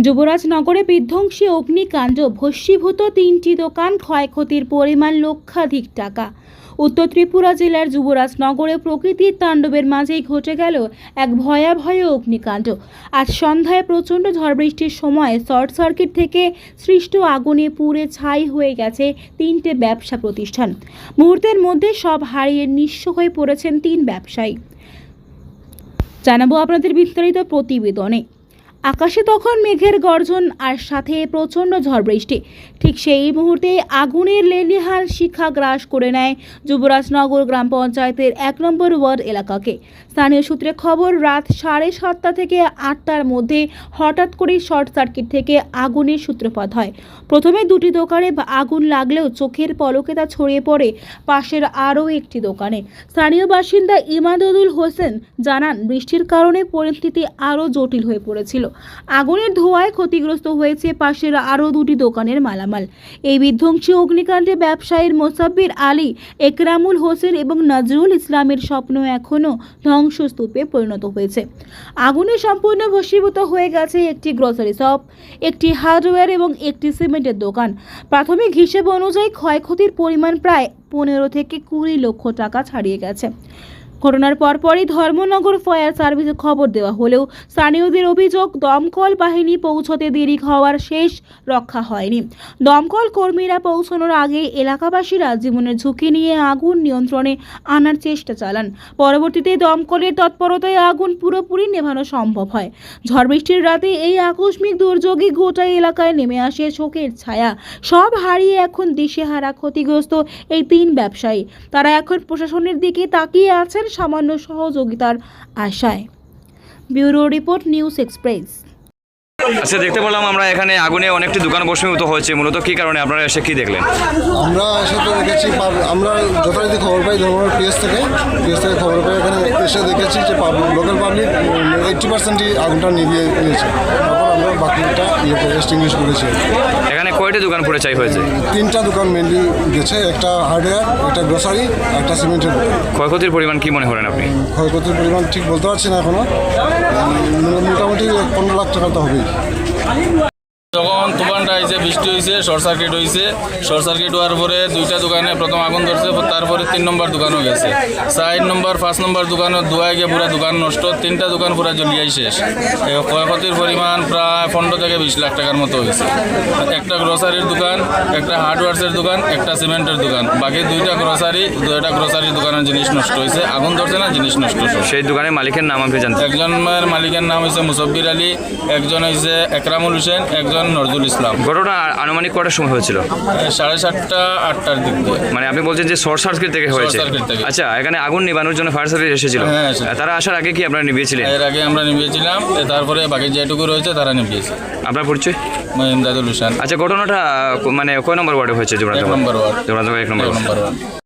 যুবরাজনগরে বিধ্বংসী অগ্নিকাণ্ড, ভস্মীভূত 3টি দোকান, ক্ষয়ক্ষতির পরিমাণ লক্ষাধিক টাকা। উত্তর ত্রিপুরা জেলার যুবরাজনগরে প্রকৃতির তাণ্ডবের মাঝেই ঘটে গেল এক ভয়াবহ অগ্নিকাণ্ড। আজ সন্ধ্যায় প্রচণ্ড ঝড় বৃষ্টির সময় শর্ট সার্কিট থেকে সৃষ্ট আগুনে পুড়ে ছাই হয়ে গেছে 3টে ব্যবসা প্রতিষ্ঠান। মুহূর্তের মধ্যে সব হারিয়ে নিঃস্ব হয়ে পড়েছেন 3 ব্যবসায়ী। জানাবো আপনাদের বিস্তারিত প্রতিবেদনে। আকাশে তখন মেঘের গর্জন আর সাথে প্রচণ্ড ঝড় বৃষ্টি। ঠিক সেই মুহূর্তে আগুনের লেলিহান শিখা গ্রাস করে নেয় যুবরাজনগর গ্রাম পঞ্চায়েতের 1 নম্বর ওয়ার্ড এলাকাকে। স্থানীয় সূত্রে খবর, রাত 7:30 থেকে 8টার মধ্যে হঠাৎ করে শর্ট সার্কিট থেকে আগুনের সূত্রপাত হয়। প্রথমে 2টি দোকানে আগুন লাগলেও চোখের পলকে তা ছড়িয়ে পড়ে পাশের আরও একটি দোকানে। স্থানীয় বাসিন্দা ইমাদুল হোসেন জানান, বৃষ্টির কারণে পরিস্থিতি আরও জটিল হয়ে পড়েছিল। আগুনের ধোঁয়ায় ক্ষতিগ্রস্ত হয়েছে পাশের আরও 2টি দোকানের মালামাল। এই বিধ্বংসী অগ্নিকাণ্ডে ব্যবসায়ীর মোসাব্বির আলী, একরামুল হোসেন এবং নজরুল ইসলামের স্বপ্ন এখনও ধ্বংসস্তূপে পরিণত হয়েছে। আগুনে সম্পূর্ণ ভস্মীভূত হয়ে গেছে একটি গ্রসারি শপ, একটি হার্ডওয়্যার এবং একটি সিমেন্টের দোকান। প্রাথমিক হিসেব অনুযায়ী ক্ষয়ক্ষতির পরিমাণ প্রায় 15 থেকে 20 লক্ষ টাকা ছাড়িয়ে গেছে। ঘটনার পরপরই ধর্মনগর ফায়ার সার্ভিসে খবর দেওয়া হলেও স্থানীয়দের অভিযোগ, দমকল বাহিনী পৌঁছতে দেরি হওয়ার শেষ রক্ষা হয়নি। দমকল কর্মীরা পৌঁছানোর আগে এলাকাবাসীরা জীবনের ঝুঁকি নিয়ে আগুন নিয়ন্ত্রণে আনার চেষ্টা চালান। পরবর্তীতে দমকলের তৎপরতায় আগুন পুরোপুরি নেভানো সম্ভব হয়। ঝড় বৃষ্টির রাতে এই আকস্মিক দুর্যোগে গোটা এলাকায় নেমে আসে শোকের ছায়া। সব হারিয়ে এখন দিশেহারা ক্ষতিগ্রস্ত এই 3 ব্যবসায়ী। তারা এখন প্রশাসনের দিকে তাকিয়ে আছেন সামান্য সহযোগিতার আশায়। Bureau report, news express. আচ্ছা, দেখতে পেলাম আমরা এখানে আগুনে অনেকটি দোকান ভস্মীভূত হয়েছে। মূলত কি কারণে আপনারা এসে কি দেখলেন? আমরা এসে তো দেখেছি, আমরা যথারীতি খবর পাই ধর্মনগর পিএস থেকে খবর পাই। এখানে এসে দেখেছি যে লোকাল পাবলিক 80%ই আগুনটা নিভিয়ে নিয়েছে। তারপর আমরা বাকিটা এক্সটিংগুইশ করেছি। এখানে কয়টি দোকান পুড়ে ছাই হয়েছে? 3টা দোকান মেনলি গেছে, একটা হার্ডওয়্যার, একটা গ্রোসারি, একটা সিমেন্টের দোকান। ক্ষয়ক্ষতির পরিমাণ কি মনে করেন আপনি? ক্ষয়ক্ষতির পরিমাণ ঠিক বলতে পারছি না এখনো, মোটামুটি 15 লাখ টাকা তো হবেই। যখন তুফানটা হয়েছে, বৃষ্টি হয়েছে, শর্ট সার্কিট হয়েছে। শর্ট সার্কিট হওয়ার পরে 2টা দোকানে প্রথম আগুন ধরছে, তারপরে 3 নম্বর দোকানও গেছে। 4 নম্বর 5 নম্বর দোকানও ধোঁয়ায় গিয়ে পুরো দোকান নষ্ট। 3টা দোকান পুরো জ্বলিয়াই শেষ। ক্ষয়ক্ষতির পরিমাণ প্রায় 15 থেকে 20 লাখ টাকার মতো হয়েছে। একটা গ্রোসারির দোকান, একটা হার্ডওয়্যার্সের দোকান, একটা সিমেন্টের দোকান, বাকি 2টা গ্রোসারির দোকানের জিনিস নষ্ট হয়েছে। আগুন ধরছে না, জিনিস নষ্ট। সেই দোকানের মালিকের নাম আপনি জানতেন? একজনের মালিকের নাম হয়েছে মোসাব্বির আলী, একজন হয়েছে একরামুল হোসেন, একজন নজরুল ইসলাম। ঘটনা আনুমানিক কটার সময় হয়েছিল? 7:30 8টার দিক দিয়ে। মানে আপনি বলছেন যে শর্ট সার্কিট থেকে হয়েছে? আচ্ছা, এখানে আগুন নিবানোর জন্য ফায়ার সার্ভিস এসেছিল? হ্যাঁ, তারা আসার আগে কি আপনারা নিভিয়েছিলেন? এর আগে আমরা নিভিয়েছিলাম, তারপরে বাকি যেটুকু রয়েছে তারা নিভিয়েছে। আপনার পরিচয়? ইমদাদুল হোসেন। আচ্ছা, ঘটনাটা মানে কয় নম্বর ওয়ার্ডে হয়েছে? 1 নম্বর ওয়ার্ড। যুবরাজনগর 1 নম্বর ওয়ার্ড।